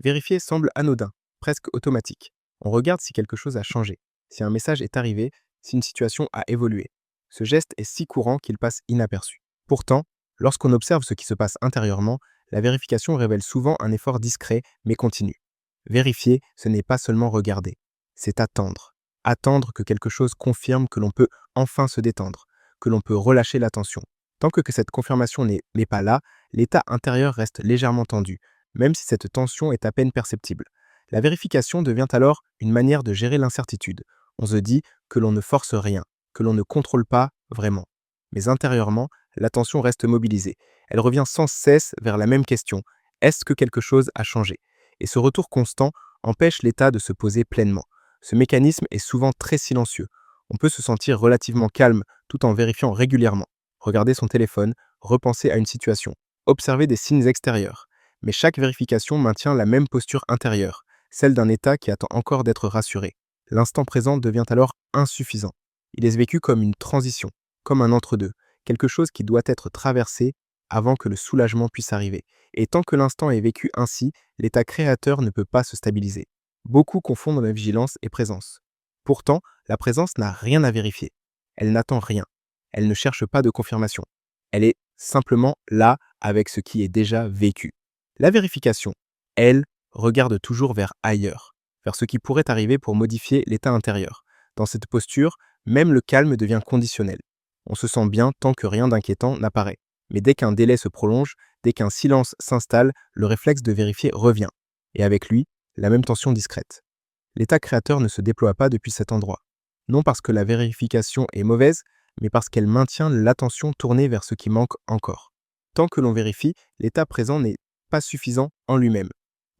Vérifier semble anodin, presque automatique. On regarde si quelque chose a changé, si un message est arrivé, si une situation a évolué. Ce geste est si courant qu'il passe inaperçu. Pourtant, lorsqu'on observe ce qui se passe intérieurement, la vérification révèle souvent un effort discret mais continu. Vérifier, ce n'est pas seulement regarder, c'est attendre. Attendre que quelque chose confirme que l'on peut enfin se détendre, que l'on peut relâcher l'attention. Tant que cette confirmation n'est pas là, l'état intérieur reste légèrement tendu, même si cette tension est à peine perceptible. La vérification devient alors une manière de gérer l'incertitude. On se dit que l'on ne force rien, que l'on ne contrôle pas vraiment. Mais intérieurement, l'attention reste mobilisée. Elle revient sans cesse vers la même question. Est-ce que quelque chose a changé? Et ce retour constant empêche l'état de se poser pleinement. Ce mécanisme est souvent très silencieux. On peut se sentir relativement calme tout en vérifiant régulièrement. Regarder son téléphone, repenser à une situation, observer des signes extérieurs. Mais chaque vérification maintient la même posture intérieure, celle d'un état qui attend encore d'être rassuré. L'instant présent devient alors insuffisant. Il est vécu comme une transition, comme un entre-deux, quelque chose qui doit être traversé avant que le soulagement puisse arriver. Et tant que l'instant est vécu ainsi, l'état créateur ne peut pas se stabiliser. Beaucoup confondent la vigilance et présence. Pourtant, la présence n'a rien à vérifier. Elle n'attend rien. Elle ne cherche pas de confirmation. Elle est simplement là avec ce qui est déjà vécu. La vérification, elle, regarde toujours vers ailleurs, vers ce qui pourrait arriver pour modifier l'état intérieur. Dans cette posture, même le calme devient conditionnel. On se sent bien tant que rien d'inquiétant n'apparaît. Mais dès qu'un délai se prolonge, dès qu'un silence s'installe, le réflexe de vérifier revient. Et avec lui, la même tension discrète. L'état créateur ne se déploie pas depuis cet endroit. Non parce que la vérification est mauvaise, mais parce qu'elle maintient l'attention tournée vers ce qui manque encore. Tant que l'on vérifie, l'état présent n'est pas suffisant en lui-même.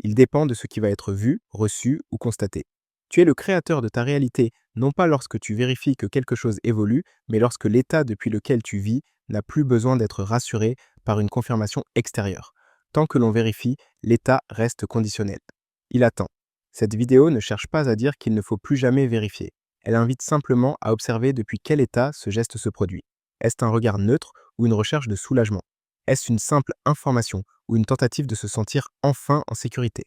Il dépend de ce qui va être vu, reçu ou constaté. Tu es le créateur de ta réalité, non pas lorsque tu vérifies que quelque chose évolue, mais lorsque l'état depuis lequel tu vis n'a plus besoin d'être rassuré par une confirmation extérieure. Tant que l'on vérifie, l'état reste conditionnel. Il attend. Cette vidéo ne cherche pas à dire qu'il ne faut plus jamais vérifier. Elle invite simplement à observer depuis quel état ce geste se produit. Est-ce un regard neutre ou une recherche de soulagement? Est-ce une simple information ou une tentative de se sentir enfin en sécurité?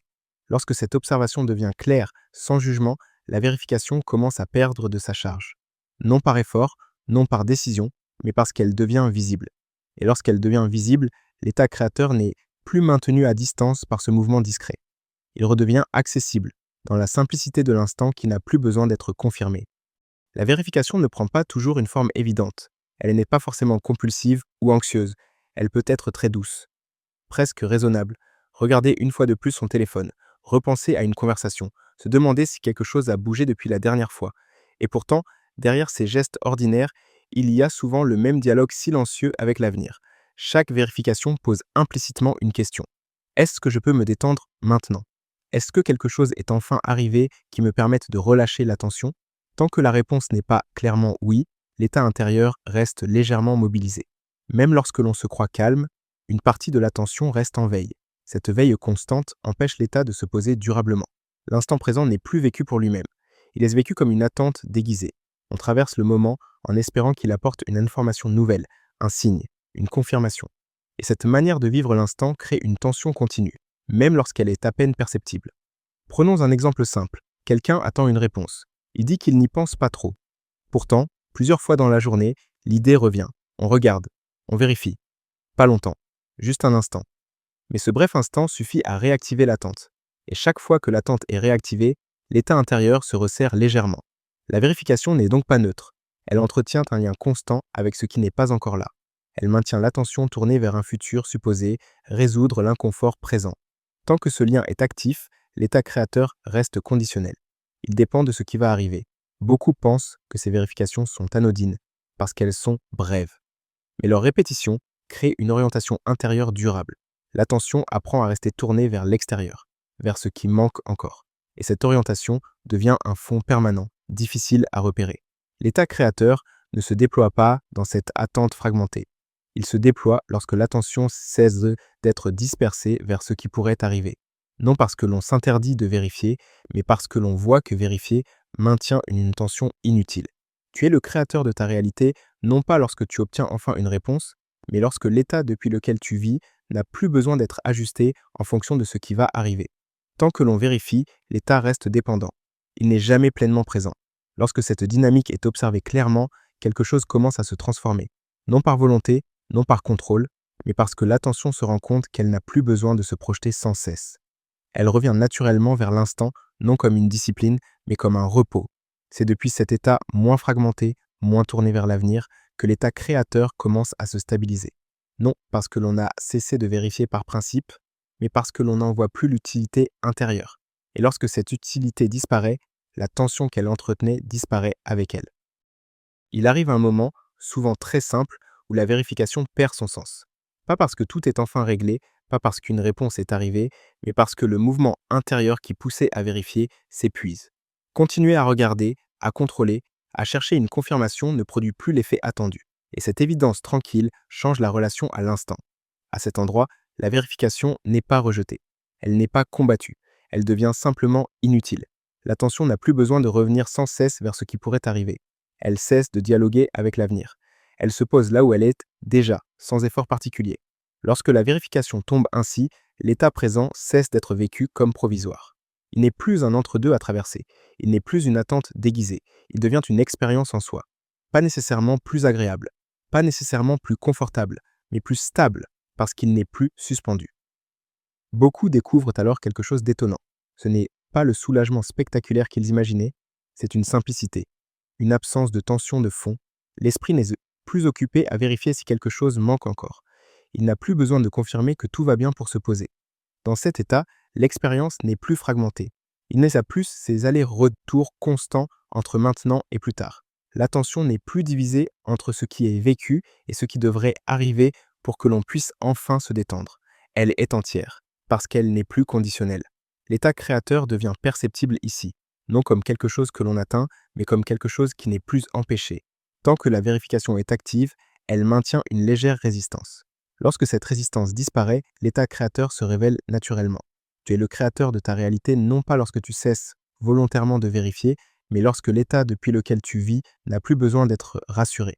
Lorsque cette observation devient claire, sans jugement, la vérification commence à perdre de sa charge. Non par effort, non par décision, mais parce qu'elle devient visible. Et lorsqu'elle devient visible, l'état créateur n'est plus maintenu à distance par ce mouvement discret. Il redevient accessible, dans la simplicité de l'instant qui n'a plus besoin d'être confirmé. La vérification ne prend pas toujours une forme évidente. Elle n'est pas forcément compulsive ou anxieuse. Elle peut être très douce, presque raisonnable. Regarder une fois de plus son téléphone, repenser à une conversation, se demander si quelque chose a bougé depuis la dernière fois. Et pourtant, derrière ces gestes ordinaires, il y a souvent le même dialogue silencieux avec l'avenir. Chaque vérification pose implicitement une question. Est-ce que je peux me détendre maintenant? Est-ce que quelque chose est enfin arrivé qui me permette de relâcher l'attention? Tant que la réponse n'est pas clairement oui, l'état intérieur reste légèrement mobilisé. Même lorsque l'on se croit calme, une partie de l'attention reste en veille. Cette veille constante empêche l'état de se poser durablement. L'instant présent n'est plus vécu pour lui-même. Il est vécu comme une attente déguisée. On traverse le moment en espérant qu'il apporte une information nouvelle, un signe, une confirmation. Et cette manière de vivre l'instant crée une tension continue, même lorsqu'elle est à peine perceptible. Prenons un exemple simple. Quelqu'un attend une réponse. Il dit qu'il n'y pense pas trop. Pourtant, plusieurs fois dans la journée, l'idée revient. On regarde, on vérifie. Pas longtemps, juste un instant. Mais ce bref instant suffit à réactiver l'attente. Et chaque fois que l'attente est réactivée, l'état intérieur se resserre légèrement. La vérification n'est donc pas neutre. Elle entretient un lien constant avec ce qui n'est pas encore là. Elle maintient l'attention tournée vers un futur supposé, résoudre l'inconfort présent. Tant que ce lien est actif, l'état créateur reste conditionnel. Il dépend de ce qui va arriver. Beaucoup pensent que ces vérifications sont anodines, parce qu'elles sont brèves. Mais leur répétition crée une orientation intérieure durable. L'attention apprend à rester tournée vers l'extérieur, vers ce qui manque encore. Et cette orientation devient un fond permanent, difficile à repérer. L'état créateur ne se déploie pas dans cette attente fragmentée. Il se déploie lorsque l'attention cesse d'être dispersée vers ce qui pourrait arriver. Non parce que l'on s'interdit de vérifier, mais parce que l'on voit que vérifier maintient une tension inutile. Tu es le créateur de ta réalité, non pas lorsque tu obtiens enfin une réponse, mais lorsque l'état depuis lequel tu vis n'a plus besoin d'être ajusté en fonction de ce qui va arriver. Tant que l'on vérifie, l'état reste dépendant. Il n'est jamais pleinement présent. Lorsque cette dynamique est observée clairement, quelque chose commence à se transformer. Non par volonté, non par contrôle, mais parce que l'attention se rend compte qu'elle n'a plus besoin de se projeter sans cesse. Elle revient naturellement vers l'instant, non comme une discipline, mais comme un repos. C'est depuis cet état moins fragmenté, moins tourné vers l'avenir, que l'état créateur commence à se stabiliser. Non parce que l'on a cessé de vérifier par principe, mais parce que l'on n'en voit plus l'utilité intérieure. Et lorsque cette utilité disparaît, la tension qu'elle entretenait disparaît avec elle. Il arrive un moment, souvent très simple, où la vérification perd son sens. Pas parce que tout est enfin réglé, pas parce qu'une réponse est arrivée, mais parce que le mouvement intérieur qui poussait à vérifier s'épuise. Continuer à regarder, à contrôler, à chercher une confirmation ne produit plus l'effet attendu. Et cette évidence tranquille change la relation à l'instant. À cet endroit, la vérification n'est pas rejetée. Elle n'est pas combattue. Elle devient simplement inutile. L'attention n'a plus besoin de revenir sans cesse vers ce qui pourrait arriver. Elle cesse de dialoguer avec l'avenir. Elle se pose là où elle est déjà, sans effort particulier. Lorsque la vérification tombe ainsi, l'état présent cesse d'être vécu comme provisoire. Il n'est plus un entre-deux à traverser. Il n'est plus une attente déguisée. Il devient une expérience en soi. Pas nécessairement plus agréable, pas nécessairement plus confortable, mais plus stable, parce qu'il n'est plus suspendu. Beaucoup découvrent alors quelque chose d'étonnant. Ce n'est pas le soulagement spectaculaire qu'ils imaginaient, c'est une simplicité, une absence de tension de fond. L'esprit n'est plus occupé à vérifier si quelque chose manque encore. Il n'a plus besoin de confirmer que tout va bien pour se poser. Dans cet état, l'expérience n'est plus fragmentée. Il n'est à plus ces allers-retours constants entre maintenant et plus tard. L'attention n'est plus divisée entre ce qui est vécu et ce qui devrait arriver pour que l'on puisse enfin se détendre. Elle est entière, parce qu'elle n'est plus conditionnelle. L'état créateur devient perceptible ici, non comme quelque chose que l'on atteint, mais comme quelque chose qui n'est plus empêché. Tant que la vérification est active, elle maintient une légère résistance. Lorsque cette résistance disparaît, l'état créateur se révèle naturellement. Tu es le créateur de ta réalité non pas lorsque tu cesses volontairement de vérifier, mais lorsque l'état depuis lequel tu vis n'a plus besoin d'être rassuré.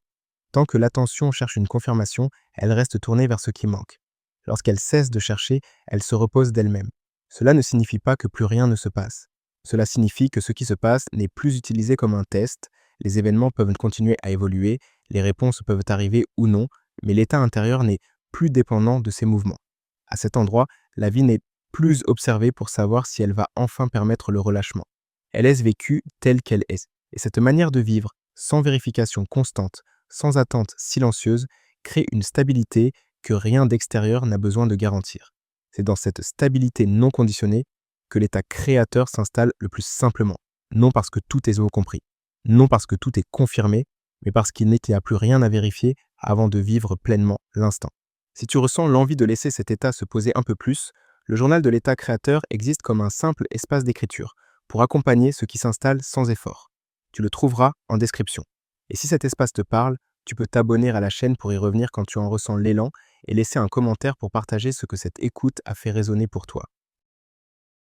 Tant que l'attention cherche une confirmation, elle reste tournée vers ce qui manque. Lorsqu'elle cesse de chercher, elle se repose d'elle-même. Cela ne signifie pas que plus rien ne se passe. Cela signifie que ce qui se passe n'est plus utilisé comme un test, les événements peuvent continuer à évoluer, les réponses peuvent arriver ou non, mais l'état intérieur n'est plus dépendant de ces mouvements. À cet endroit, la vie n'est plus observée pour savoir si elle va enfin permettre le relâchement. Elle est vécue telle qu'elle est. Et cette manière de vivre, sans vérification constante, sans attente silencieuse, crée une stabilité que rien d'extérieur n'a besoin de garantir. C'est dans cette stabilité non conditionnée que l'état créateur s'installe le plus simplement. Non parce que tout est compris, non parce que tout est confirmé, mais parce qu'il n'y a plus rien à vérifier avant de vivre pleinement l'instant. Si tu ressens l'envie de laisser cet état se poser un peu plus, le journal de l'état créateur existe comme un simple espace d'écriture pour accompagner ce qui s'installe sans effort. Tu le trouveras en description. Et si cet espace te parle, tu peux t'abonner à la chaîne pour y revenir quand tu en ressens l'élan et laisser un commentaire pour partager ce que cette écoute a fait résonner pour toi.